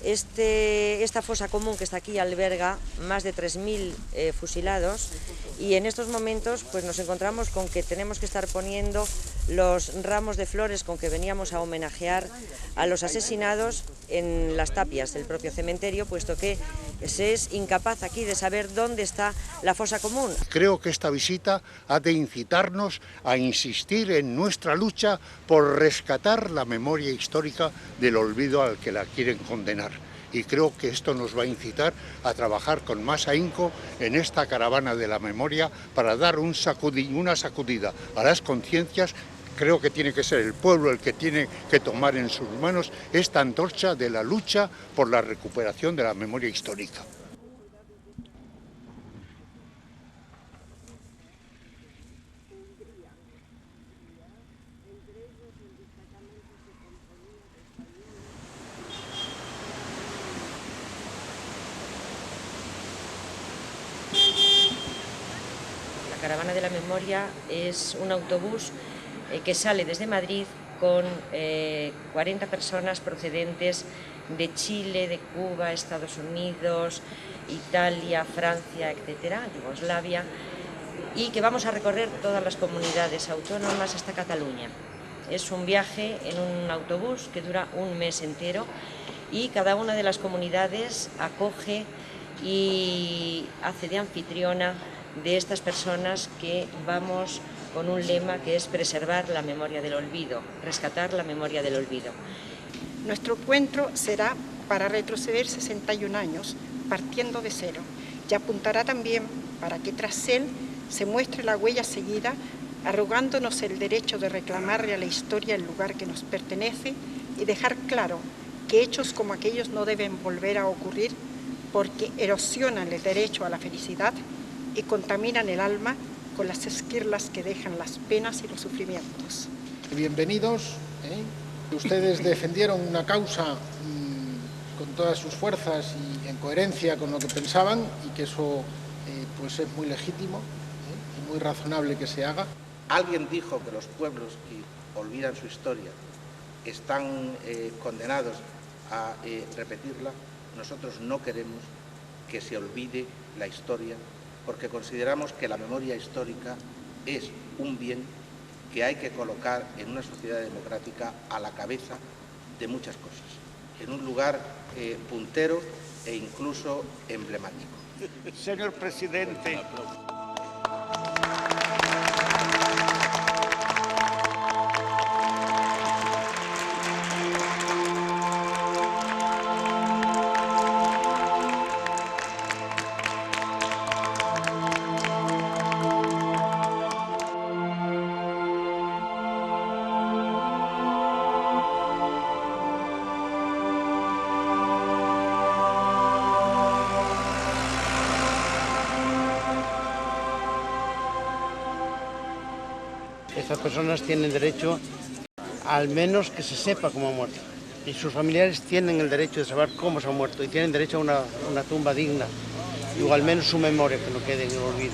Esta fosa común que está aquí alberga más de 3000 fusilados, y en estos momentos pues nos encontramos con que tenemos que estar poniendo los ramos de flores con que veníamos a homenajear a los asesinados en las tapias del propio cementerio, puesto que se es incapaz aquí de saber dónde está la fosa común. Creo que esta visita ha de incitarnos a insistir en nuestra lucha por rescatar la memoria histórica del olvido al que la quieren condenar. Y creo que esto nos va a incitar a trabajar con más ahínco en esta caravana de la memoria para dar una sacudida a las conciencias. Creo que tiene que ser el pueblo el que tiene que tomar en sus manos esta antorcha de la lucha por la recuperación de la memoria histórica. La Caravana de la Memoria es un autobús que sale desde Madrid con 40 personas procedentes de Chile, de Cuba, Estados Unidos, Italia, Francia, etcétera, Yugoslavia, y que vamos a recorrer todas las comunidades autónomas hasta Cataluña. Es un viaje en un autobús que dura un mes entero, y cada una de las comunidades acoge y hace de anfitriona de estas personas que vamos con un lema que es preservar la memoria del olvido, rescatar la memoria del olvido. Nuestro encuentro será para retroceder 61 años, partiendo de cero, y apuntará también para que tras él se muestre la huella seguida, arrogándonos el derecho de reclamarle a la historia el lugar que nos pertenece y dejar claro que hechos como aquellos no deben volver a ocurrir porque erosionan el derecho a la felicidad y contaminan el alma con las esquirlas que dejan las penas y los sufrimientos. Bienvenidos. Ustedes defendieron una causa con todas sus fuerzas y en coherencia con lo que pensaban, y que eso pues es muy legítimo y muy razonable que se haga. Alguien dijo que los pueblos que olvidan su historia están condenados a repetirla. Nosotros no queremos que se olvide la historia, porque consideramos que la memoria histórica es un bien que hay que colocar en una sociedad democrática a la cabeza de muchas cosas, en un lugar puntero e incluso emblemático. Señor presidente. Estas personas tienen derecho, al menos que se sepa cómo han muerto. Y sus familiares tienen el derecho de saber cómo se han muerto y tienen derecho a una tumba digna. Y al menos su memoria, que no quede en el olvido.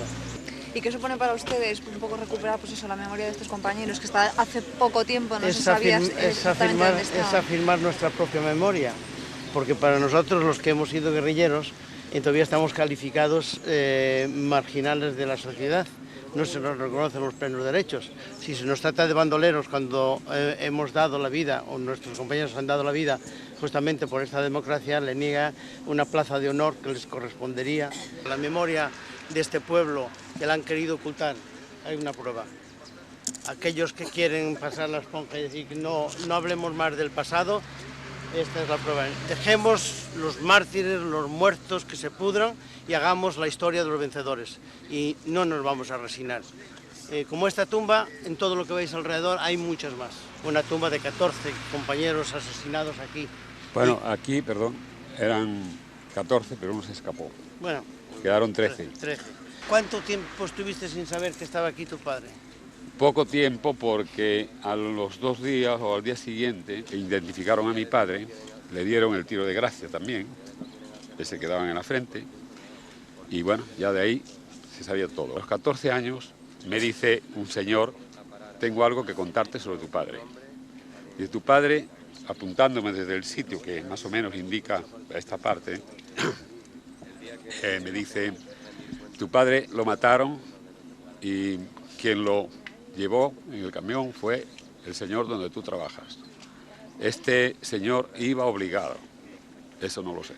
¿Y qué supone para ustedes un poco recuperar pues eso, la memoria de estos compañeros que hasta hace poco tiempo no se sabía exactamente dónde estaban? Es afirmar nuestra propia memoria, porque para nosotros, los que hemos sido guerrilleros, todavía estamos calificados marginales de la sociedad. No se nos reconocen los plenos derechos. Si se nos trata de bandoleros cuando hemos dado la vida, o nuestros compañeros han dado la vida justamente por esta democracia, le niega una plaza de honor que les correspondería. La memoria de este pueblo que la han querido ocultar, hay una prueba. Aquellos que quieren pasar la esponja y decir que no hablemos más del pasado, esta es la prueba. Dejemos los mártires, los muertos que se pudran y hagamos la historia de los vencedores. Y no nos vamos a resignar. Como esta tumba, en todo lo que veis alrededor hay muchas más. Una tumba de 14 compañeros asesinados aquí. Bueno, aquí, perdón, eran 14, pero uno se escapó. Bueno. Quedaron 13. 13. ¿Cuánto tiempo estuviste sin saber que estaba aquí tu padre? Poco tiempo, porque a los 2 días o al día siguiente identificaron a mi padre, le dieron el tiro de gracia también, que se quedaban en la frente, y bueno, ya de ahí se sabía todo. A los 14 años me dice un señor: tengo algo que contarte sobre tu padre. Y tu padre apuntándome desde el sitio que más o menos indica esta parte, me dice, tu padre lo mataron y quien lo llevó en el camión fue el señor donde tú trabajas. Este señor iba obligado, eso no lo sé.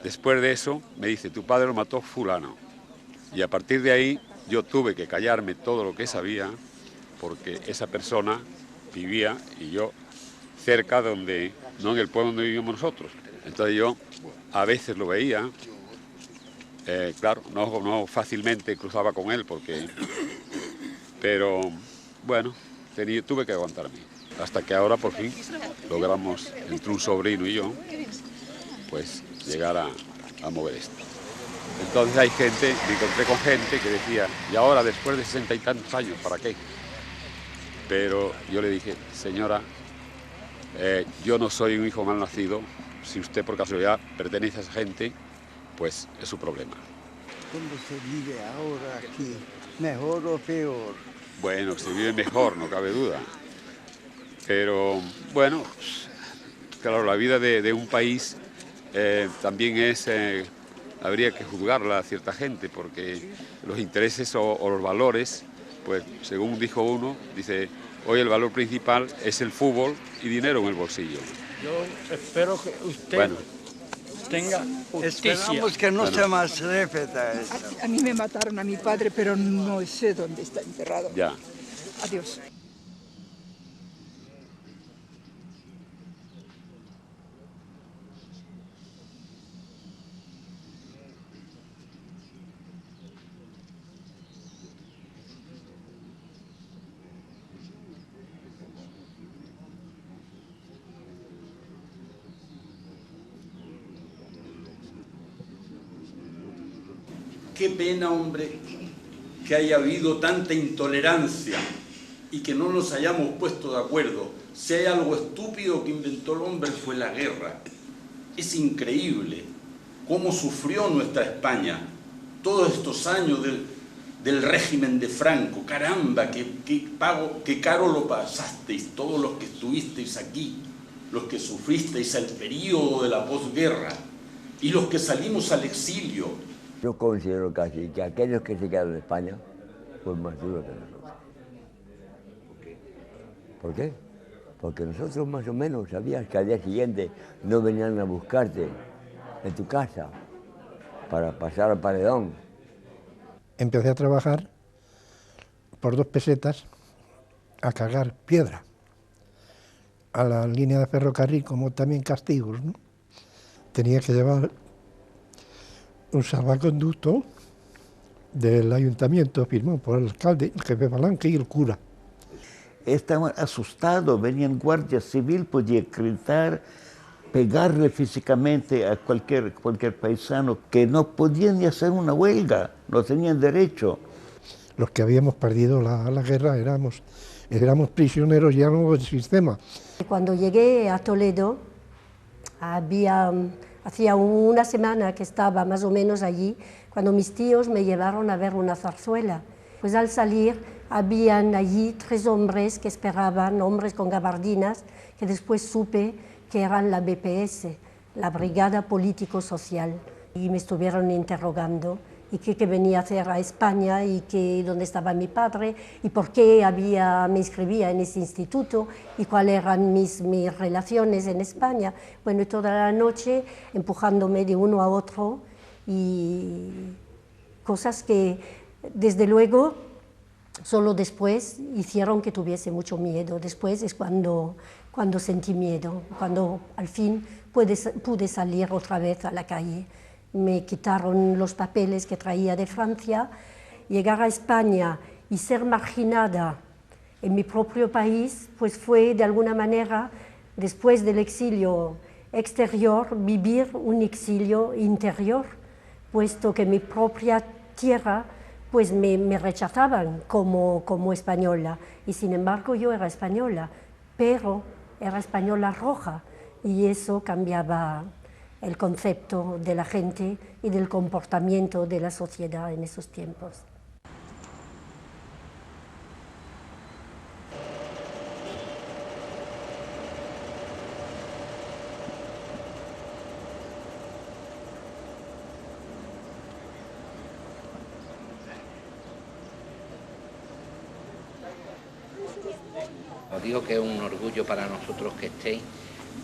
Después de eso me dice, tu padre lo mató fulano. Y a partir de ahí yo tuve que callarme todo lo que sabía porque esa persona vivía y yo cerca donde, no en el pueblo donde vivíamos nosotros. Entonces yo a veces lo veía, claro, no fácilmente cruzaba con él pero bueno, tuve que aguantarme. Hasta que ahora por fin logramos, entre un sobrino y yo, pues llegar a mover esto. Entonces hay gente, me encontré con gente que decía, y ahora después de 60 y tantos años, ¿para qué? Pero yo le dije, señora, yo no soy un hijo mal nacido, si usted por casualidad pertenece a esa gente, pues es su problema. ¿Cómo se vive ahora aquí? ¿Mejor o peor? Bueno, se vive mejor, no cabe duda. Pero bueno, claro, la vida de un país también habría que juzgarla a cierta gente, porque los intereses o los valores, pues según dijo uno, dice, hoy el valor principal es el fútbol y dinero en el bolsillo. Yo espero que usted tenga justicia. Esperamos que no se más repita eso. A mí me mataron a mi padre, pero no sé dónde está enterrado. Ya. Adiós. Qué pena, hombre, que haya habido tanta intolerancia y que no nos hayamos puesto de acuerdo. Si hay algo estúpido que inventó el hombre fue la guerra. Es increíble cómo sufrió nuestra España todos estos años del régimen de Franco. Caramba, qué caro lo pasasteis, todos los que estuvisteis aquí, los que sufristeis el periodo de la posguerra y los que salimos al exilio. Yo considero casi que aquellos que se quedaron en España fueron más duros que nosotros. ¿Por qué? Porque nosotros más o menos sabías que al día siguiente no venían a buscarte en tu casa para pasar al paredón. Empecé a trabajar por 2 pesetas a cargar piedra a la línea de ferrocarril, como también castigos, ¿no? Tenía que llevar un salvaconducto del ayuntamiento firmado por el alcalde, el jefe Palanque y el cura. Estaban asustados, venían guardia civil, podía gritar, pegarle físicamente a cualquier paisano, que no podían ni hacer una huelga, no tenían derecho. Los que habíamos perdido la guerra éramos prisioneros ya no del sistema. Cuando llegué a Toledo, hacía una semana que estaba más o menos allí, cuando mis tíos me llevaron a ver una zarzuela. Pues al salir, habían allí 3 hombres que esperaban, hombres con gabardinas, que después supe que eran la BPS, la Brigada Político-Social, y me estuvieron interrogando, y qué venía a hacer a España, y dónde estaba mi padre, y por qué me inscribía en ese instituto, y cuáles eran mis relaciones en España. Bueno, y toda la noche empujándome de uno a otro, y cosas que, desde luego, solo después hicieron que tuviese mucho miedo. Después es cuando sentí miedo, cuando al fin pude salir otra vez a la calle. Me quitaron los papeles que traía de Francia. Llegar a España y ser marginada en mi propio país, pues fue de alguna manera, después del exilio exterior, vivir un exilio interior, puesto que mi propia tierra pues me rechazaban como española, y sin embargo yo era española, pero era española roja, y eso cambiaba el concepto de la gente y del comportamiento de la sociedad en esos tiempos. Os digo que es un orgullo para nosotros que estéis,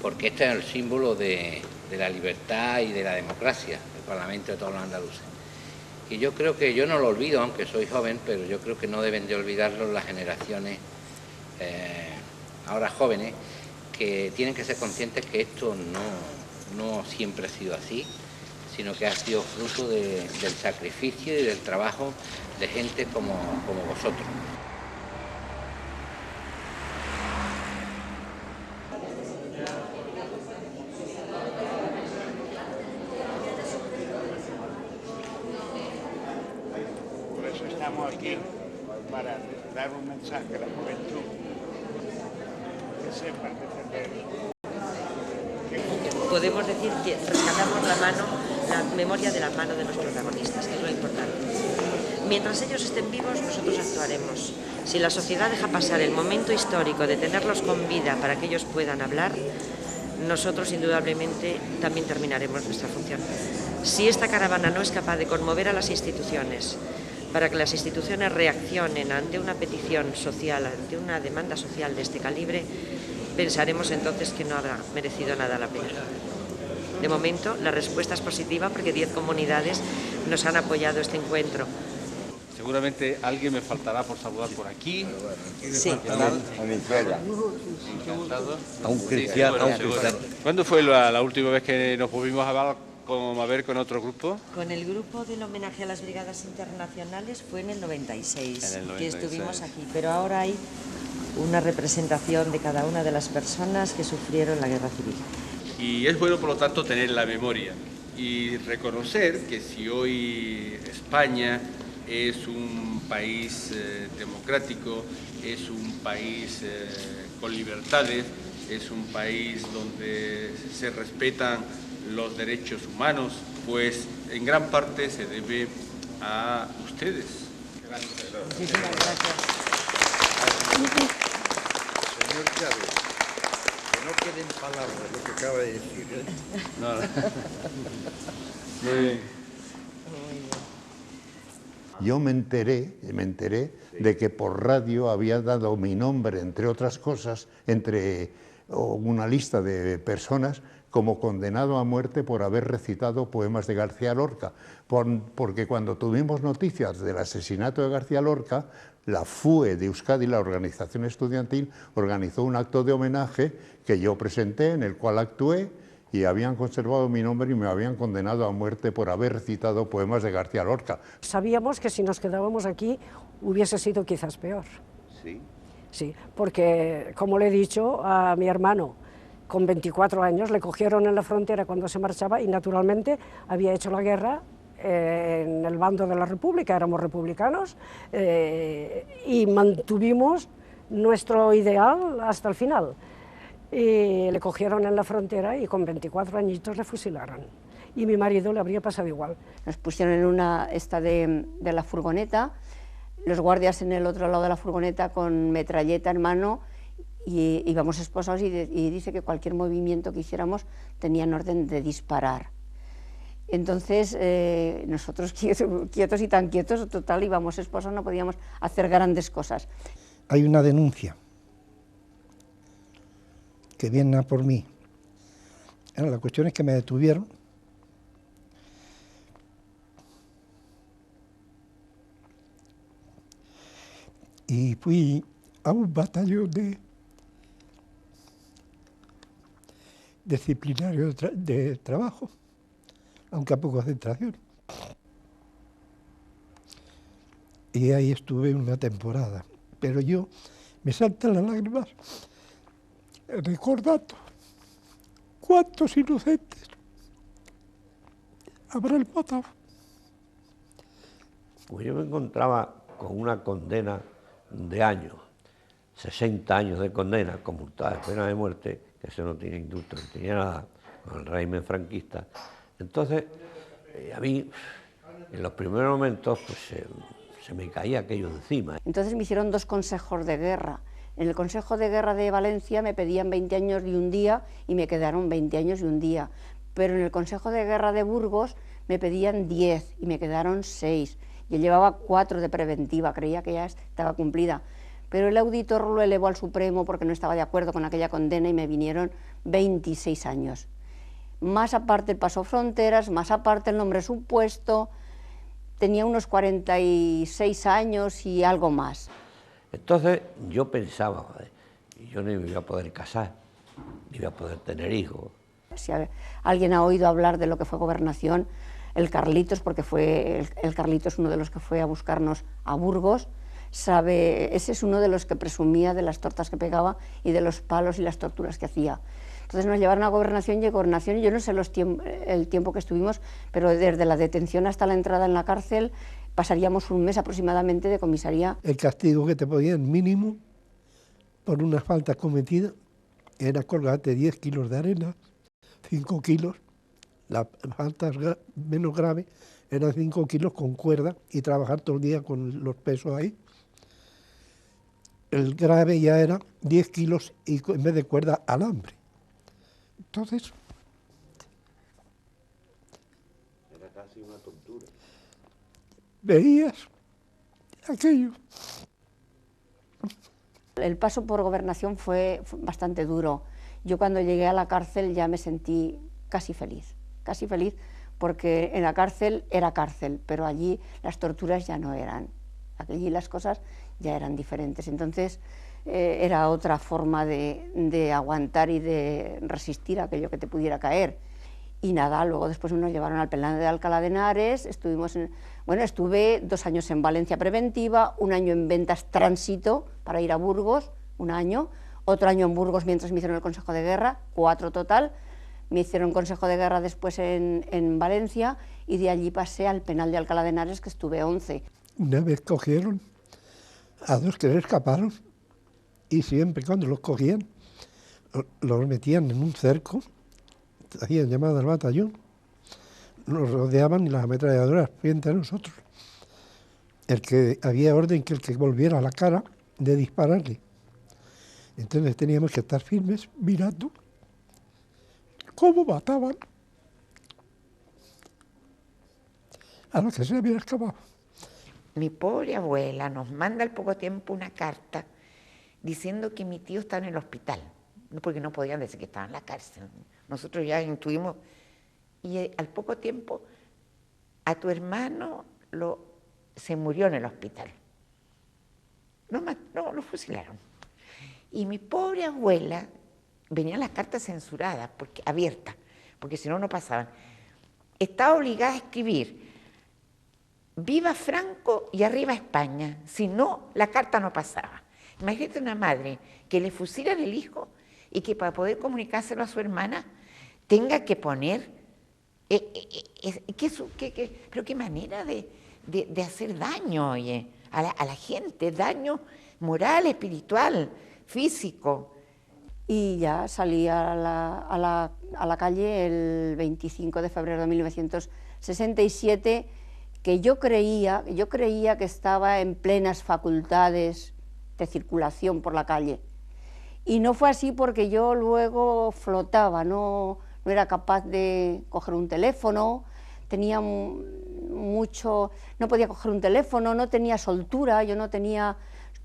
porque este es el símbolo de la libertad y de la democracia, el Parlamento de todos los andaluces. Y yo creo que, yo no lo olvido, aunque soy joven, pero yo creo que no deben de olvidarlo las generaciones ahora jóvenes, que tienen que ser conscientes que esto no siempre ha sido así, sino que ha sido fruto del sacrificio y del trabajo de gente como vosotros. Por eso estamos aquí, para dar un mensaje a la juventud, que sepan defender. Podemos decir que rescatamos la memoria de la mano de los protagonistas, que es lo importante. Mientras ellos estén vivos, nosotros actuaremos. Si la sociedad deja pasar el momento histórico de tenerlos con vida para que ellos puedan hablar, nosotros indudablemente también terminaremos nuestra función. Si esta caravana no es capaz de conmover a las instituciones, para que las instituciones reaccionen ante una petición social, ante una demanda social de este calibre, pensaremos entonces que no habrá merecido nada la pena. De momento, la respuesta es positiva porque 10 comunidades nos han apoyado este encuentro. Seguramente alguien me faltará por saludar por aquí. Sí. A mi suegra. Encantado. A un cristiano. ¿Cuándo fue la última vez que nos volvimos a ver con otro grupo? Con el grupo del homenaje a las brigadas internacionales fue en el 96, que estuvimos aquí, pero ahora hay una representación de cada una de las personas que sufrieron la guerra civil. Y es bueno, por lo tanto, tener la memoria y reconocer que si hoy España es un país democrático, es un país con libertades, es un país donde se respetan los derechos humanos, pues en gran parte se debe a ustedes. Muchísimas gracias. Señor Chávez, que no queden palabras lo que acaba de decir. No. Muy bien. Yo me enteré de que por radio había dado mi nombre, entre otras cosas, entre una lista de personas, como condenado a muerte por haber recitado poemas de García Lorca, porque cuando tuvimos noticias del asesinato de García Lorca, la FUE de Euskadi, la organización estudiantil, organizó un acto de homenaje que yo presenté, en el cual actué, y habían conservado mi nombre y me habían condenado a muerte por haber recitado poemas de García Lorca. Sabíamos que si nos quedábamos aquí hubiese sido quizás peor. Sí. Sí, porque, como le he dicho a mi hermano, con 24 años le cogieron en la frontera cuando se marchaba y naturalmente había hecho la guerra en el bando de la República, éramos republicanos y mantuvimos nuestro ideal hasta el final. Y le cogieron en la frontera y con 24 añitos le fusilaron. Y mi marido le habría pasado igual. Nos pusieron en una de la furgoneta, los guardias en el otro lado de la furgoneta con metralleta en mano, y íbamos esposados y dice que cualquier movimiento que hiciéramos tenían orden de disparar. Entonces nosotros quietos y tan quietos, total, íbamos esposados, no podíamos hacer grandes cosas. Hay una denuncia que viene a por mí. La cuestión es que me detuvieron y fui a un batallón disciplinario de trabajo, aunque a poco concentración. Y ahí estuve una temporada, pero yo me saltan las lágrimas recordando cuántos inocentes habrán matado. Pues yo me encontraba con una condena de años, 60 años de condena, conmutada de pena de muerte, que eso no tiene indulto, no tenía nada, con el régimen franquista. Entonces, a mí, en los primeros momentos, pues se me caía aquello encima. Entonces me hicieron 2 consejos de guerra. En el Consejo de Guerra de Valencia me pedían 20 años y un día y me quedaron 20 años y un día. Pero en el Consejo de Guerra de Burgos me pedían 10 y me quedaron 6. Yo llevaba 4 de preventiva, creía que ya estaba cumplida. pero el auditor lo elevó al Supremo porque no estaba de acuerdo con aquella condena y me vinieron 26 años. Más aparte el paso fronteras, más aparte el nombre supuesto, tenía unos 46 años y algo más. Entonces yo pensaba, yo no me iba a poder casar, ni iba a poder tener hijos. Si alguien ha oído hablar de lo que fue Gobernación, el Carlitos, porque fue el Carlitos uno de los que fue a buscarnos a Burgos, sabe, ese es uno de los que presumía de las tortas que pegaba y de los palos y las torturas que hacía. Entonces nos llevaron a Gobernación y Gobernación, yo no sé el tiempo que estuvimos, pero desde la detención hasta la entrada en la cárcel pasaríamos un mes aproximadamente de comisaría. El castigo que te podían mínimo por una falta cometida era colgarte 10 kilos de arena, 5 kilos, la falta menos grave eran 5 kilos con cuerda y trabajar todo el día con los pesos ahí. El grave ya era 10 kilos y en vez de cuerda, alambre. Entonces... Era casi una tortura. Veías aquello. El paso por Gobernación fue bastante duro. Yo cuando llegué a la cárcel ya me sentí casi feliz porque en la cárcel era cárcel, pero allí las torturas ya no eran. Allí las cosas ya eran diferentes. Entonces era otra forma de aguantar y de resistir aquello que te pudiera caer. Y nada, luego después nos llevaron al penal de Alcalá de Henares, estuve 2 años en Valencia preventiva, 1 año en Ventas tránsito para ir a Burgos, 1 año, otro año en Burgos mientras me hicieron el Consejo de Guerra, 4 total, me hicieron Consejo de Guerra después en Valencia y de allí pasé al penal de Alcalá de Henares, que estuve 11. Una vez cogieron a 2 que se escaparon y siempre cuando los cogían los metían en un cerco, hacían llamada al batallón, nos rodeaban y las ametralladoras frente a nosotros. Había orden que el que volviera a la cara de dispararle. Entonces teníamos que estar firmes mirando cómo mataban a los que se habían escapado. Mi pobre abuela nos manda al poco tiempo una carta diciendo que mi tío está en el hospital, porque no podían decir que estaba en la cárcel. Nosotros ya intuimos, y al poco tiempo a tu hermano se murió en el hospital. Lo fusilaron. Y mi pobre abuela, venían las cartas censuradas, abiertas, porque si no, no pasaban. Estaba obligada a escribir viva Franco y arriba España, si no, la carta no pasaba. Imagínate una madre que le fusilan el hijo y que para poder comunicárselo a su hermana tenga que poner, pero qué manera de hacer daño, oye, a la gente, daño moral, espiritual, físico. Y ya salí a la calle el 25 de febrero de 1967, que yo creía que estaba en plenas facultades de circulación por la calle. Y no fue así porque yo luego flotaba, no era capaz de coger un teléfono, tenía mucho, no podía coger un teléfono, no tenía soltura, yo no tenía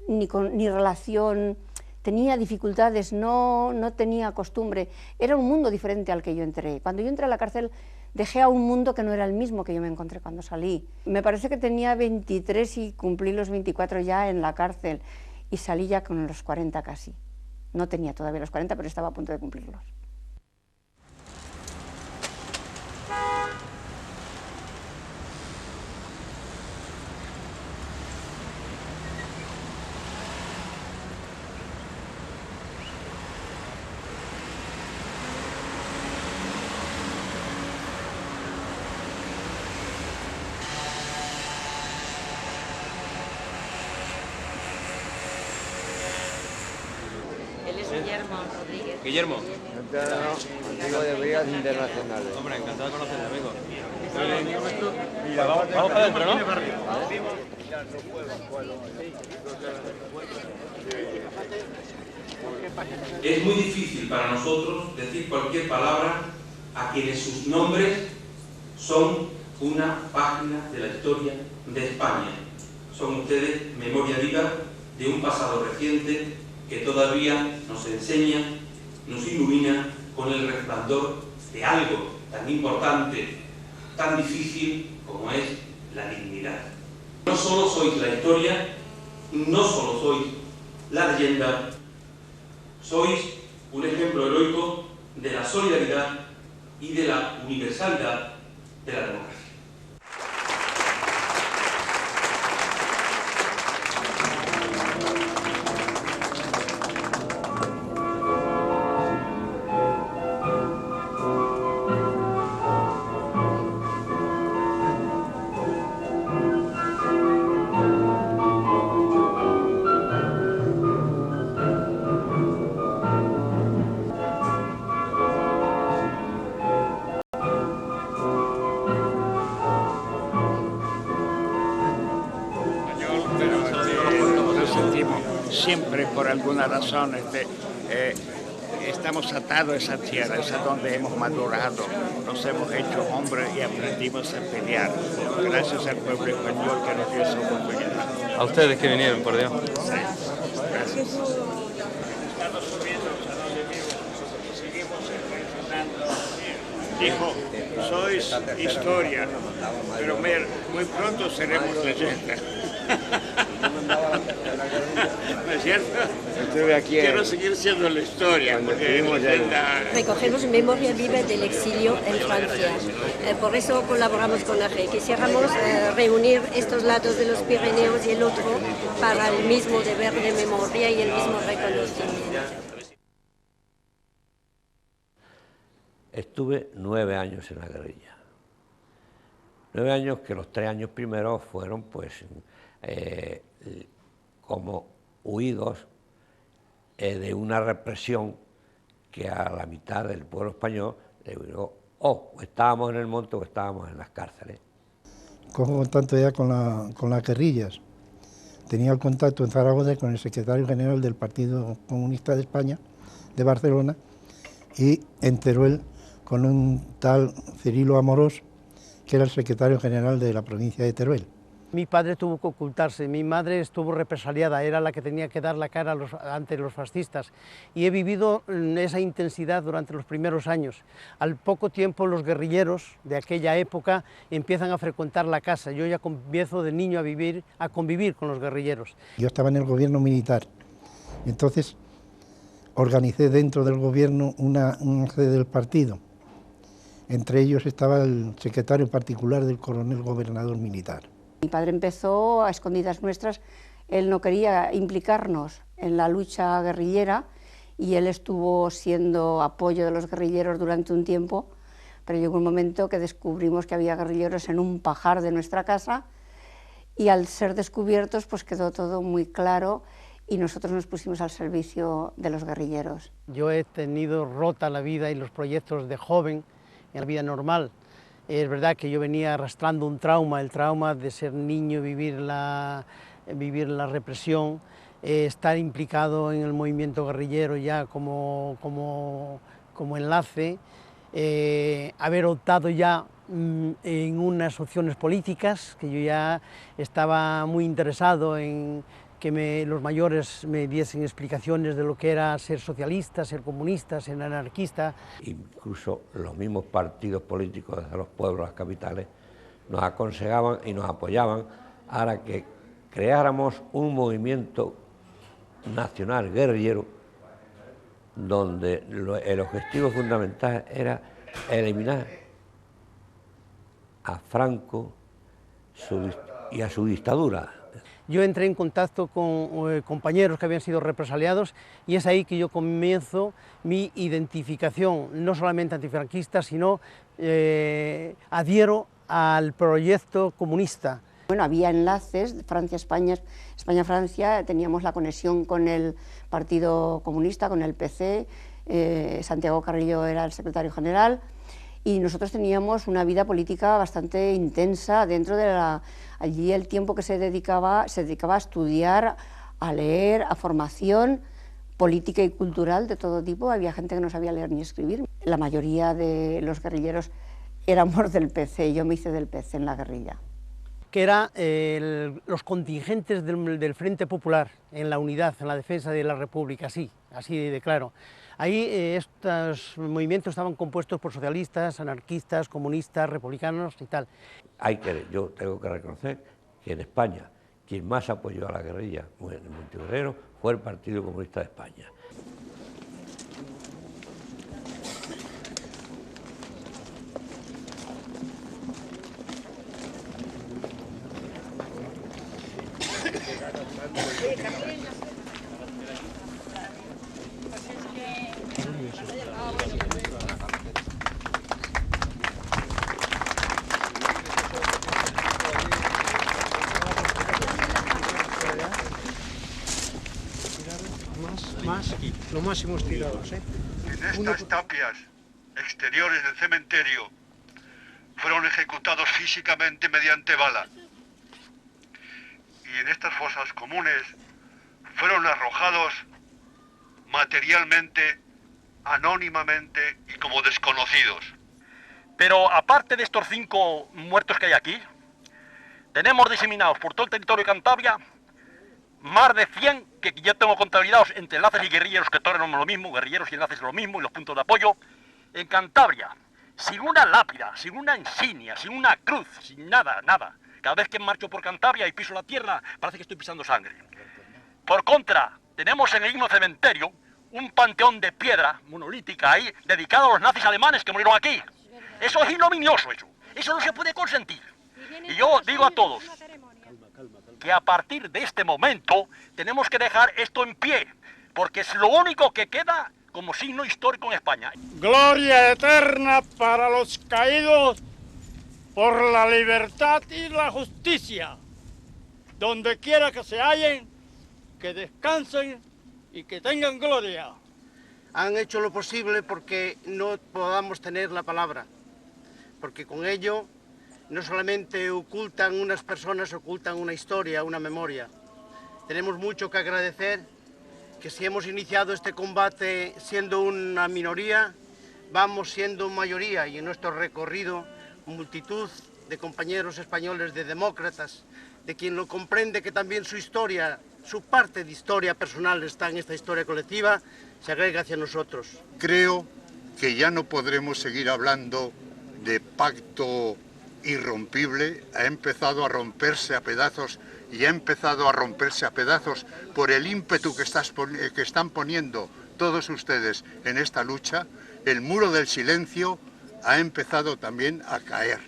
ni relación, tenía dificultades, no tenía costumbre. Era un mundo diferente al que yo entré. Cuando yo entré a la cárcel dejé a un mundo que no era el mismo que yo me encontré cuando salí. Me parece que tenía 23 y cumplí los 24 ya en la cárcel y salí ya con los 40 casi. No tenía todavía los 40, pero estaba a punto de cumplirlos. Guillermo. Amigo de Brigadas Internacionales. Hombre, encantado de conocerle, amigo. Mira, vamos para adentro, ¿no? Es muy difícil para nosotros decir cualquier palabra a quienes sus nombres son una página de la historia de España. Son ustedes memoria viva de un pasado reciente que todavía nos enseña, nos ilumina con el resplandor de algo tan importante, tan difícil como es la dignidad. No solo sois la historia, no solo sois la leyenda, sois un ejemplo heroico de la solidaridad y de la universalidad de la democracia. Siempre por alguna razón estamos atados a esa tierra, es a donde hemos madurado, nos hemos hecho hombres y aprendimos a pelear. Gracias al pueblo español que nos dio esa oportunidad. A ustedes que vinieron, por Dios. Sí, gracias. Estados Unidos, a donde vivo, seguimos reflexionando. Dijo, sois historia, pero muy pronto seremos leyenda. ¿No es cierto? Estuve aquí Quiero seguir siendo la historia. Recogemos memoria viva del exilio en Francia. Por eso colaboramos con AGE. Quisiéramos reunir estos lados de los Pirineos y el otro para el mismo deber de memoria y el mismo reconocimiento. Estuve 9 años en la guerrilla. 9 años que los 3 años primeros fueron pues como huidos de una represión que a la mitad del pueblo español le digo, o estábamos en el monte o estábamos en las cárceles. Cojo contacto ya con las guerrillas. Tenía el contacto en Zaragoza con el secretario general del Partido Comunista de España, de Barcelona, y en Teruel con un tal Cirilo Amorós, que era el secretario general de la provincia de Teruel. Mi padre tuvo que ocultarse, mi madre estuvo represaliada, era la que tenía que dar la cara ante los fascistas, y he vivido esa intensidad durante los primeros años. Al poco tiempo los guerrilleros de aquella época empiezan a frecuentar la casa, yo ya empiezo de niño a convivir con los guerrilleros. Yo estaba en el gobierno militar, entonces organicé dentro del gobierno una sede del partido. Entre ellos estaba el secretario particular del coronel gobernador militar. Mi padre empezó a escondidas nuestras, él no quería implicarnos en la lucha guerrillera y él estuvo siendo apoyo de los guerrilleros durante un tiempo, pero llegó un momento que descubrimos que había guerrilleros en un pajar de nuestra casa y al ser descubiertos pues quedó todo muy claro y nosotros nos pusimos al servicio de los guerrilleros. Yo he tenido rota la vida y los proyectos de joven en la vida normal. Es verdad que yo venía arrastrando un trauma, el trauma de ser niño, vivir la represión, estar implicado en el movimiento guerrillero ya como enlace, haber optado ya en unas opciones políticas, que yo ya estaba muy interesado en que los mayores me diesen explicaciones de lo que era ser socialista, ser comunista, ser anarquista. Incluso los mismos partidos políticos de los pueblos, las capitales, nos aconsejaban y nos apoyaban para que creáramos un movimiento nacional guerrillero donde el objetivo fundamental era eliminar a Franco y a su dictadura. Yo entré en contacto con compañeros que habían sido represaliados y es ahí que yo comienzo mi identificación, no solamente antifranquista, sino adhiero al proyecto comunista. Bueno, había enlaces, Francia-España, España-Francia, teníamos la conexión con el Partido Comunista, con el PC, Santiago Carrillo era el secretario general, y nosotros teníamos una vida política bastante intensa dentro de la... Allí el tiempo que se dedicaba a estudiar, a leer, a formación política y cultural de todo tipo. Había gente que no sabía leer ni escribir. La mayoría de los guerrilleros éramos del PC, yo me hice del PC en la guerrilla. que era los contingentes del Frente Popular en la unidad, en la defensa de la República, así de claro. Ahí estos movimientos estaban compuestos por socialistas, anarquistas, comunistas, republicanos y tal. Yo tengo que reconocer que en España quien más apoyó a la guerrilla en Monteguerrero fue el Partido Comunista de España. Lo más hemos tirado, ¿eh? En estas tapias exteriores del cementerio fueron ejecutados físicamente mediante bala. Y en estas fosas comunes fueron arrojados materialmente, anónimamente y como desconocidos. Pero aparte de estos 5 muertos que hay aquí, tenemos diseminados por todo el territorio de Cantabria más de 100 que ya tengo contabilizados entre enlaces y guerrilleros, que todos eran lo mismo, guerrilleros y enlaces lo mismo, y los puntos de apoyo, en Cantabria, sin una lápida, sin una insignia, sin una cruz, sin nada. Cada vez que marcho por Cantabria y piso la tierra, parece que estoy pisando sangre. Por contra, tenemos en el mismo cementerio un panteón de piedra monolítica ahí, dedicado a los nazis alemanes que murieron aquí. Eso es ignominioso, eso no se puede consentir. Y yo digo a todos que a partir de este momento tenemos que dejar esto en pie, porque es lo único que queda como signo histórico en España. Gloria eterna para los caídos por la libertad y la justicia. Donde quiera que se hallen, que descansen y que tengan gloria. Han hecho lo posible porque no podamos tener la palabra, porque con ello no solamente ocultan unas personas, ocultan una historia, una memoria. Tenemos mucho que agradecer, que si hemos iniciado este combate siendo una minoría, vamos siendo mayoría, y en nuestro recorrido multitud de compañeros españoles, de demócratas, de quien lo comprende que también su historia, su parte de historia personal está en esta historia colectiva, se agrega hacia nosotros. Creo que ya no podremos seguir hablando de pacto irrompible. Ha empezado a romperse a pedazos y ha empezado a romperse a pedazos por el ímpetu que están poniendo todos ustedes en esta lucha. El muro del silencio ha empezado también a caer.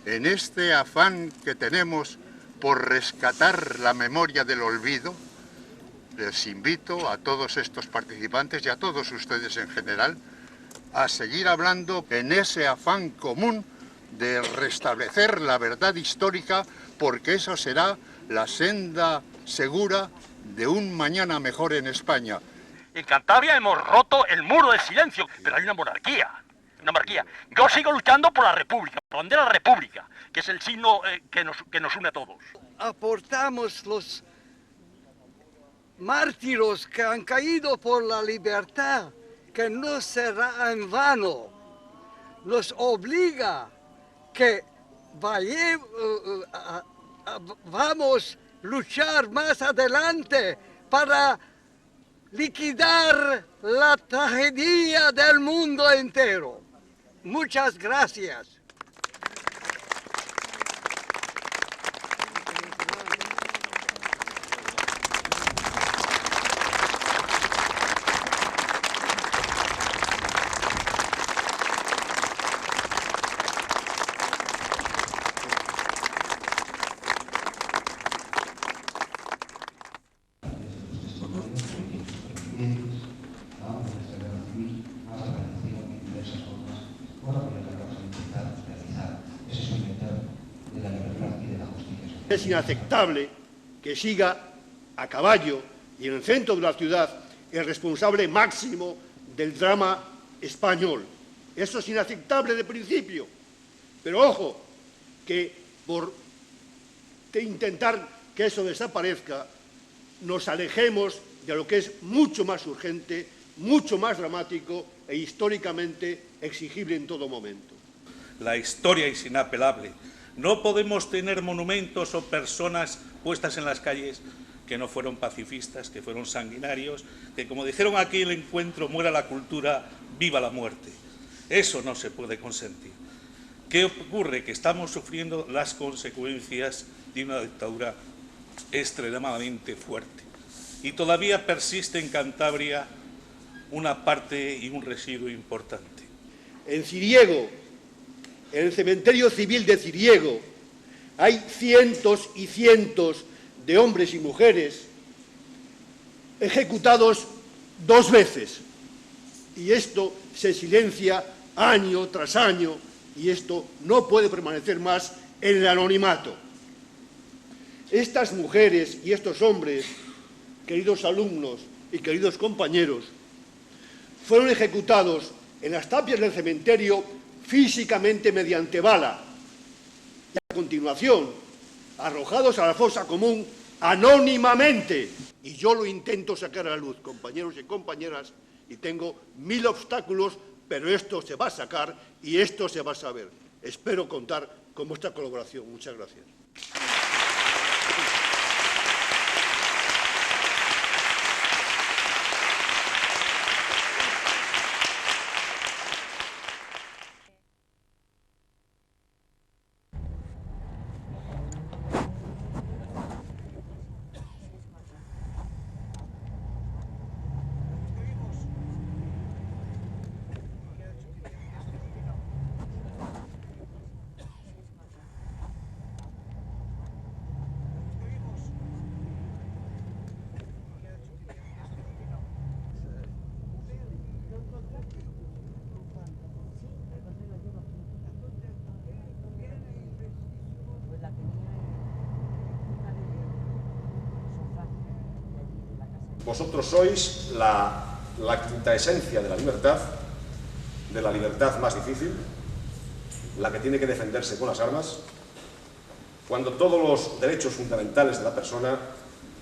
En este afán que tenemos por rescatar la memoria del olvido, les invito a todos estos participantes y a todos ustedes en general a seguir hablando en ese afán común de restablecer la verdad histórica, porque eso será la senda segura de un mañana mejor en España. En Cantabria hemos roto el muro del silencio, pero hay una monarquía. Yo sigo luchando por la República, por la bandera de la República, que es el signo que nos une a todos. Aportamos los mártires que han caído por la libertad, que no será en vano. Nos obliga que vamos a luchar más adelante para liquidar la tragedia del mundo entero. Muchas gracias. Es inaceptable que siga a caballo y en el centro de la ciudad el responsable máximo del drama español. Eso es inaceptable de principio. Pero ojo, que por intentar que eso desaparezca, nos alejemos de lo que es mucho más urgente, mucho más dramático e históricamente exigible en todo momento. La historia es inapelable. No podemos tener monumentos o personas puestas en las calles que no fueron pacifistas, que fueron sanguinarios, que, como dijeron aquí en el encuentro, muera la cultura, viva la muerte. Eso no se puede consentir. ¿Qué ocurre? Que estamos sufriendo las consecuencias de una dictadura extremadamente fuerte. Y todavía persiste en Cantabria una parte y un residuo importante. En Ciriego, en el cementerio civil de Ciriego, hay cientos y cientos de hombres y mujeres ejecutados 2 veces. Y esto se silencia año tras año, y esto no puede permanecer más en el anonimato. Estas mujeres y estos hombres, queridos alumnos y queridos compañeros, fueron ejecutados en las tapias del cementerio físicamente mediante bala y a continuación arrojados a la fosa común anónimamente. Y yo lo intento sacar a la luz, compañeros y compañeras, y tengo 1000 obstáculos, pero esto se va a sacar y esto se va a saber. Espero contar con vuestra colaboración. Muchas gracias. Vosotros sois la quinta esencia de la libertad más difícil, la que tiene que defenderse con las armas, cuando todos los derechos fundamentales de la persona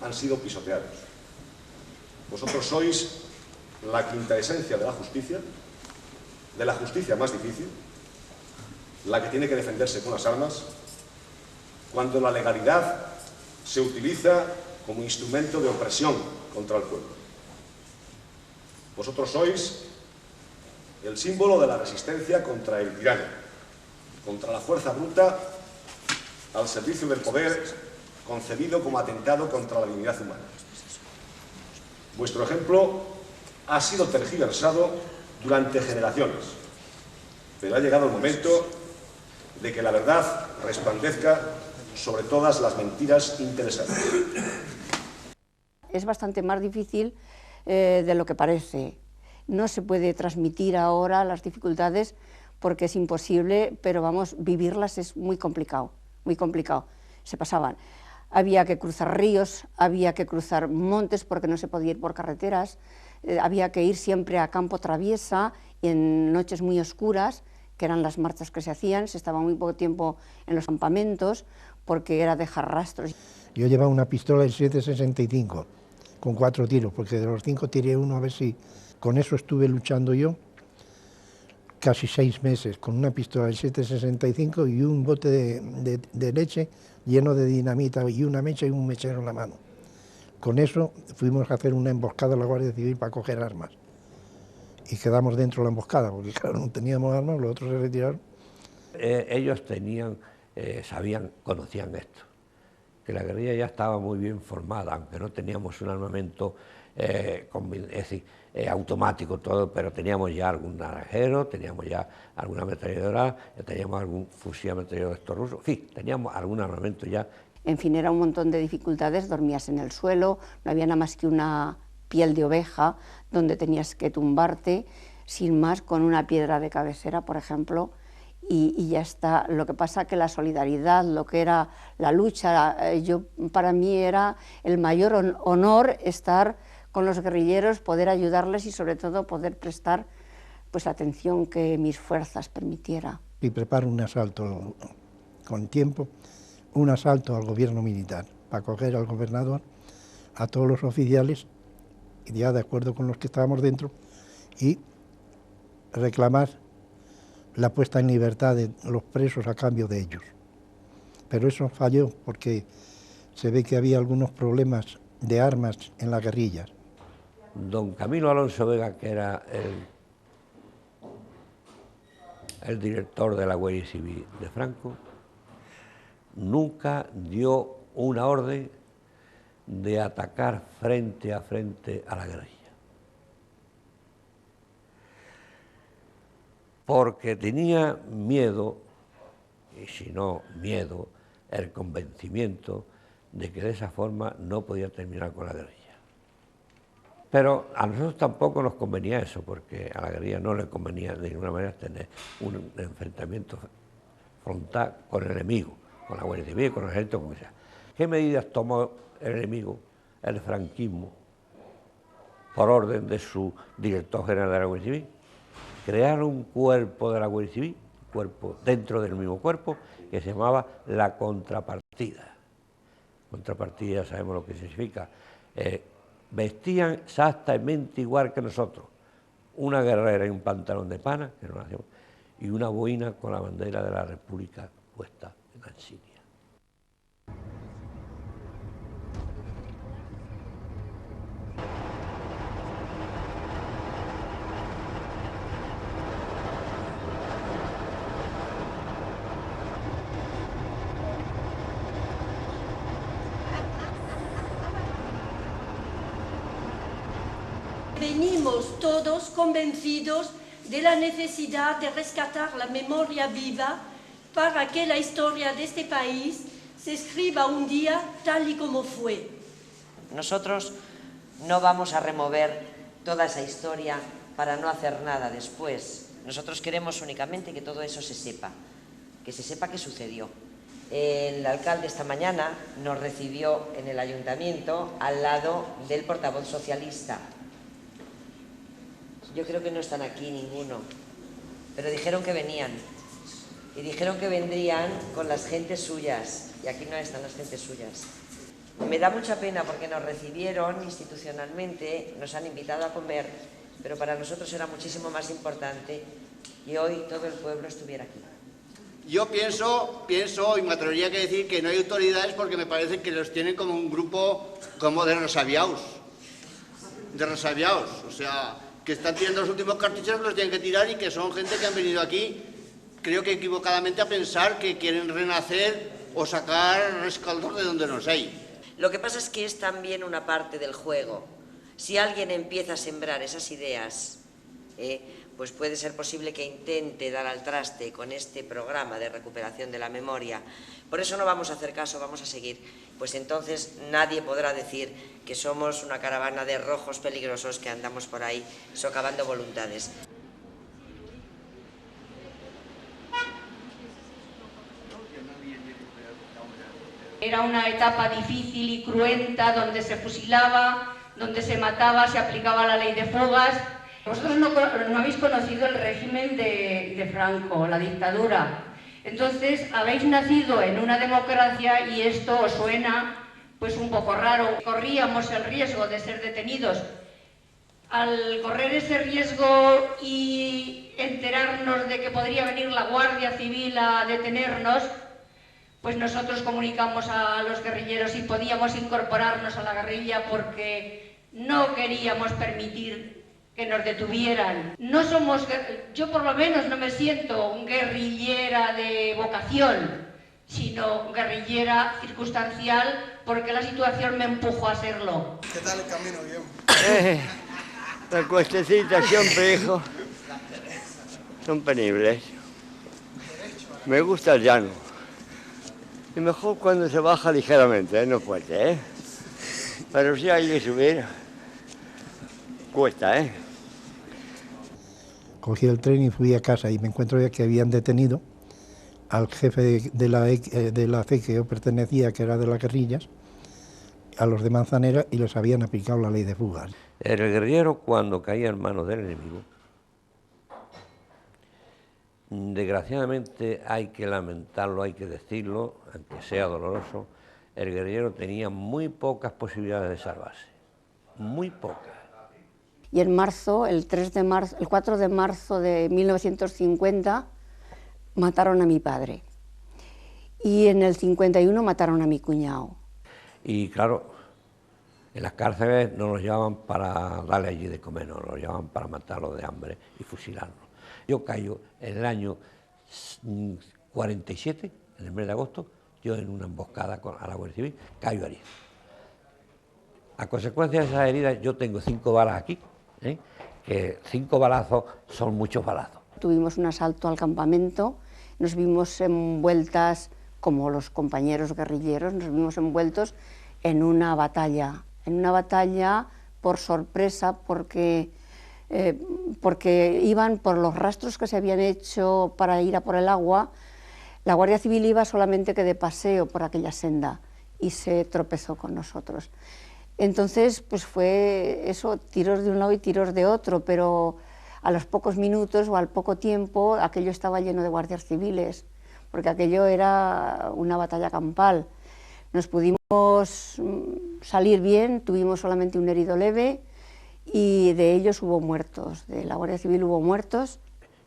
han sido pisoteados. Vosotros sois la quinta esencia de la justicia más difícil, la que tiene que defenderse con las armas, cuando la legalidad se utiliza como instrumento de opresión contra el pueblo. Vosotros sois el símbolo de la resistencia contra el tirano, contra la fuerza bruta al servicio del poder concebido como atentado contra la dignidad humana. Vuestro ejemplo ha sido tergiversado durante generaciones, pero ha llegado el momento de que la verdad resplandezca sobre todas las mentiras interesadas. Es bastante más difícil de lo que parece. No se puede transmitir ahora las dificultades porque es imposible, pero vamos, vivirlas es muy complicado, muy complicado. Se pasaban. Había que cruzar ríos, había que cruzar montes porque no se podía ir por carreteras, había que ir siempre a campo traviesa y en noches muy oscuras, que eran las marchas que se hacían, se estaba muy poco tiempo en los campamentos porque era dejar rastros. Yo llevaba una pistola del 7,65 con 4 tiros, porque de los 5 tiré uno a ver si... Con eso estuve luchando yo casi 6 meses, con una pistola del 7,65 y un bote de leche lleno de dinamita y una mecha y un mechero en la mano. Con eso fuimos a hacer una emboscada a la Guardia Civil para coger armas. Y quedamos dentro de la emboscada, porque claro, no teníamos armas, los otros se retiraron. Ellos tenían, conocían esto, que la guerrilla ya estaba muy bien formada, aunque no teníamos un armamento automático todo, pero teníamos ya algún naranjero, teníamos ya alguna ametralladora, teníamos algún fusil ametrallador estos rusos, en fin, teníamos algún armamento ya. En fin, era un montón de dificultades, dormías en el suelo, no había nada más que una piel de oveja donde tenías que tumbarte, sin más, con una piedra de cabecera, por ejemplo, y ya está. Lo que pasa que la solidaridad, lo que era la lucha, para mí era el mayor honor estar con los guerrilleros, poder ayudarles y sobre todo poder prestar pues, la atención que mis fuerzas permitiera. Y preparo un asalto con tiempo, un asalto al gobierno militar, para coger al gobernador, a todos los oficiales, ya de acuerdo con los que estábamos dentro, y reclamar la puesta en libertad de los presos a cambio de ellos. pero eso falló porque se ve que había algunos problemas de armas en las guerrillas. Don Camilo Alonso Vega, que era el director de la Guardia Civil de Franco, nunca dio una orden de atacar frente a la guerrilla. Porque tenía miedo, y si no miedo, el convencimiento de que de esa forma no podía terminar con la guerrilla. Pero a nosotros tampoco nos convenía eso, porque a la guerrilla no le convenía de ninguna manera tener un enfrentamiento frontal con el enemigo, con la Guardia Civil, con el ejército, como sea. ¿Qué medidas tomó el enemigo, el franquismo, por orden de su director general de la Guardia Civil? Crearon un cuerpo de la Guardia Civil, un cuerpo dentro del mismo cuerpo, que se llamaba la contrapartida. Contrapartida, sabemos lo que significa. Vestían exactamente igual que nosotros, una guerrera y un pantalón de pana, que no hacíamos, y una boina con la bandera de la República puesta en la insignia. Venimos todos convencidos de la necesidad de rescatar la memoria viva para que la historia de este país se escriba un día tal y como fue. Nosotros no vamos a remover toda esa historia para no hacer nada después. Nosotros queremos únicamente que todo eso se sepa qué sucedió. El alcalde esta mañana nos recibió en el ayuntamiento al lado del portavoz socialista. Yo creo que no están aquí ninguno, pero dijeron que venían, y dijeron que vendrían con las gentes suyas, y aquí no están las gentes suyas. Me da mucha pena porque nos recibieron institucionalmente, nos han invitado a comer, pero para nosotros era muchísimo más importante que hoy todo el pueblo estuviera aquí. Yo pienso y me atrevería a decir que no hay autoridades porque me parece que los tienen como un grupo como de resabiados, o sea, que están tirando los últimos cartuchos, los tienen que tirar y que son gente que han venido aquí, creo que equivocadamente, a pensar que quieren renacer o sacar rescaldos de donde nos hay. Lo que pasa es que es también una parte del juego. Si alguien empieza a sembrar esas ideas, pues puede ser posible que intente dar al traste con este programa de recuperación de la memoria. Por eso no vamos a hacer caso, vamos a seguir. Pues entonces nadie podrá decir que somos una caravana de rojos peligrosos que andamos por ahí socavando voluntades. Era una etapa difícil y cruenta donde se fusilaba, donde se mataba, se aplicaba la ley de fugas. Vosotros no habéis conocido el régimen de Franco, la dictadura. Entonces habéis nacido en una democracia y esto os suena pues un poco raro. Corríamos el riesgo de ser detenidos. Al correr ese riesgo y enterarnos de que podría venir la Guardia Civil a detenernos, pues nosotros comunicamos a los guerrilleros y podíamos incorporarnos a la guerrilla porque no queríamos permitir que nos detuvieran. No somos, yo por lo menos no me siento guerrillera de vocación, sino guerrillera circunstancial porque la situación me empujó a serlo. ¿Qué tal el camino, Guillermo? Las cuestecitas siempre, hijo, son penibles. Me gusta el llano. Y mejor cuando se baja ligeramente, no fuerte, Pero si hay que subir, cuesta, Cogí el tren y fui a casa y me encuentro ya que habían detenido al jefe de la fe que yo pertenecía, que era de las guerrillas, a los de Manzanera, y les habían aplicado la ley de fugas. El guerrillero, cuando caía en manos del enemigo, desgraciadamente hay que lamentarlo, hay que decirlo, aunque sea doloroso, el guerrillero tenía muy pocas posibilidades de salvarse, muy pocas. Y en marzo, el 4 de marzo de 1950, mataron a mi padre. y en el 51 mataron a mi cuñado. Y claro, en las cárceles no los llevaban para darle allí de comer, no, los llevaban para matarlos de hambre y fusilarlos. Yo caigo en el año 47, en el mes de agosto, yo en una emboscada a la Guardia Civil, caigo herido. A consecuencia de esas heridas yo tengo 5 balas aquí, que 5 balazos son muchos balazos. Tuvimos un asalto al campamento, nos vimos envueltas, como los compañeros guerrilleros, nos vimos envueltos en una batalla por sorpresa, porque iban por los rastros que se habían hecho para ir a por el agua. La Guardia Civil iba solamente que de paseo por aquella senda y se tropezó con nosotros. Entonces, pues fue eso, tiros de un lado y tiros de otro, pero a los pocos minutos o al poco tiempo aquello estaba lleno de guardias civiles, porque aquello era una batalla campal. Nos pudimos salir bien, tuvimos solamente un herido leve y de ellos hubo muertos, de la Guardia Civil hubo muertos.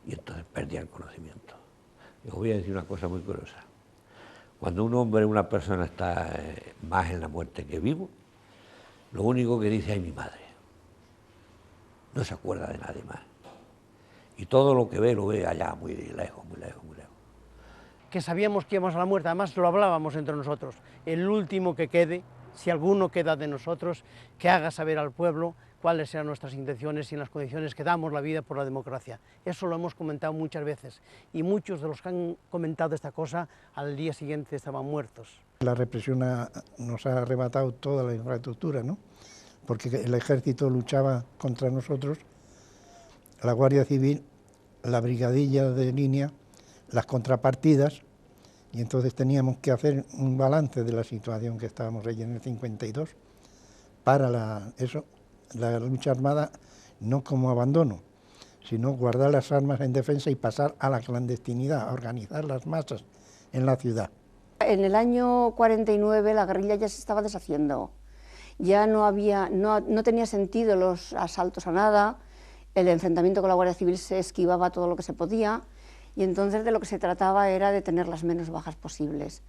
Y entonces perdí el conocimiento. Y os voy a decir una cosa muy curiosa. Cuando un hombre, una persona está más en la muerte que vivo, lo único que dice es mi madre. No se acuerda de nadie más. Y todo lo que ve, lo ve allá, muy lejos, muy lejos, muy lejos. Que sabíamos que íbamos a la muerte, además lo hablábamos entre nosotros. El último que quede, si alguno queda de nosotros, que haga saber al pueblo cuáles eran nuestras intenciones y en las condiciones que damos la vida por la democracia. Eso lo hemos comentado muchas veces y muchos de los que han comentado esta cosa al día siguiente estaban muertos. La represión nos ha arrebatado toda la infraestructura, ¿no? Porque el ejército luchaba contra nosotros, la Guardia Civil, la brigadilla de línea, las contrapartidas, y entonces teníamos que hacer un balance de la situación que estábamos ahí en el 52 para la lucha armada, no como abandono, sino guardar las armas en defensa y pasar a la clandestinidad, a organizar las masas en la ciudad. En el año 49 la guerrilla ya se estaba deshaciendo, ya no tenía sentido los asaltos a nada, el enfrentamiento con la Guardia Civil se esquivaba todo lo que se podía, y entonces de lo que se trataba era de tener las menos bajas posibles.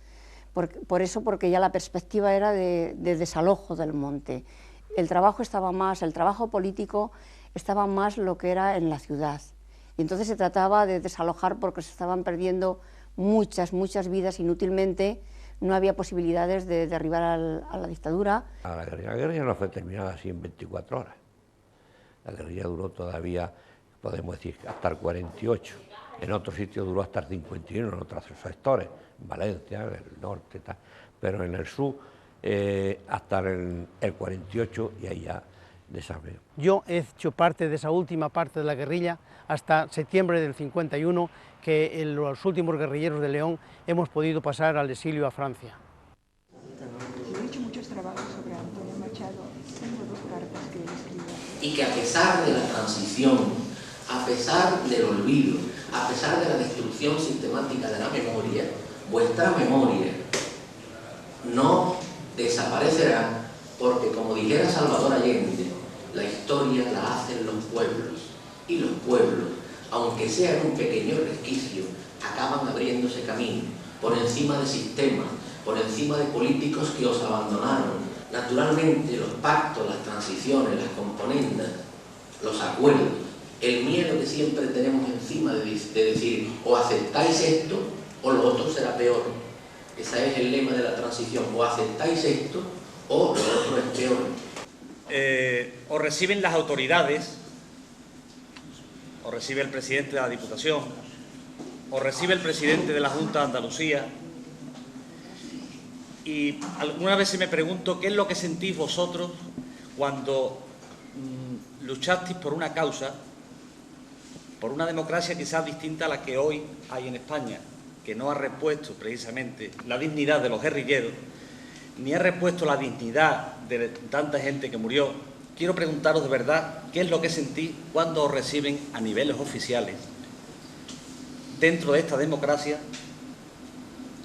Porque ya la perspectiva era de desalojo del monte. El trabajo político estaba más lo que era en la ciudad. Y entonces se trataba de desalojar porque se estaban perdiendo muchas vidas inútilmente, no había posibilidades de derribar a la dictadura. La guerrilla no fue terminada así en 24 horas. La guerrilla duró todavía, podemos decir, hasta el 48. En otros sitios duró hasta el 51, en otros sectores, en Valencia, en el norte, tal. Pero en el sur hasta el 48 y ahí ya desarrolló. Yo he hecho parte de esa última parte de la guerrilla hasta septiembre del 51, que los últimos guerrilleros de León hemos podido pasar al exilio a Francia. Yo he hecho muchos trabajos sobre Antonio Machado, tengo 2 cartas que él escribió. Y que a pesar de la transición, a pesar del olvido, a pesar de la destrucción sistemática de la memoria, vuestra memoria no desaparecerá, porque, como dijera Salvador Allende, la historia la hacen los pueblos, y los pueblos, aunque sean un pequeño resquicio, acaban abriéndose camino, por encima de sistemas, por encima de políticos que os abandonaron. Naturalmente, los pactos, las transiciones, las componendas, los acuerdos, el miedo que siempre tenemos encima de decir o aceptáis esto o lo otro será peor. Ese es el lema de la transición, o aceptáis esto o lo otro es peor. O reciben las autoridades, o recibe el presidente de la Diputación, o recibe el presidente de la Junta de Andalucía. Y alguna vez me pregunto qué es lo que sentís vosotros cuando luchasteis por una causa, por una democracia quizás distinta a la que hoy hay en España, que no ha repuesto precisamente la dignidad de los guerrilleros, ni ha repuesto la dignidad de tanta gente que murió. Quiero preguntaros de verdad qué es lo que sentís cuando os reciben a niveles oficiales dentro de esta democracia,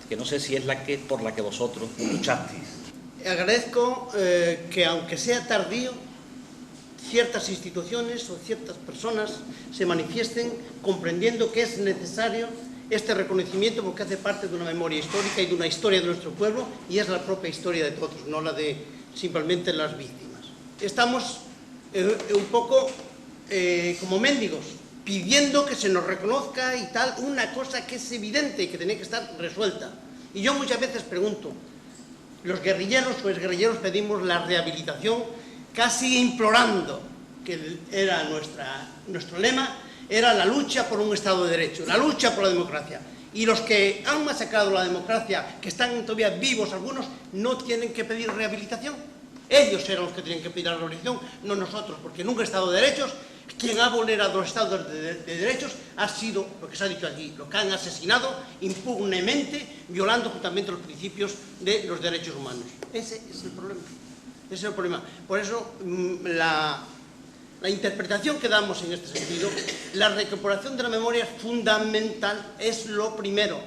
que no sé si es por la que vosotros luchasteis. Agradezco que, aunque sea tardío, ciertas instituciones o ciertas personas se manifiesten comprendiendo que es necesario este reconocimiento porque hace parte de una memoria histórica y de una historia de nuestro pueblo, y es la propia historia de todos, no la de simplemente las víctimas. Estamos un poco como mendigos, pidiendo que se nos reconozca y tal, una cosa que es evidente y que tiene que estar resuelta. Y yo muchas veces pregunto, los guerrilleros o exguerrilleros pedimos la rehabilitación casi implorando, que era nuestro lema, era la lucha por un Estado de Derecho, la lucha por la democracia. Y los que han masacrado la democracia, que están todavía vivos algunos, no tienen que pedir rehabilitación. Ellos eran los que tienen que pedir la rehabilitación, no nosotros, porque en un Estado de Derechos, quien ha vulnerado los Estados de Derechos ha sido, lo que se ha dicho aquí, los que han asesinado impunemente, violando justamente los principios de los derechos humanos. Ese es el problema. Ese es el problema. Por eso, la interpretación que damos en este sentido, la recuperación de la memoria es fundamental, es lo primero.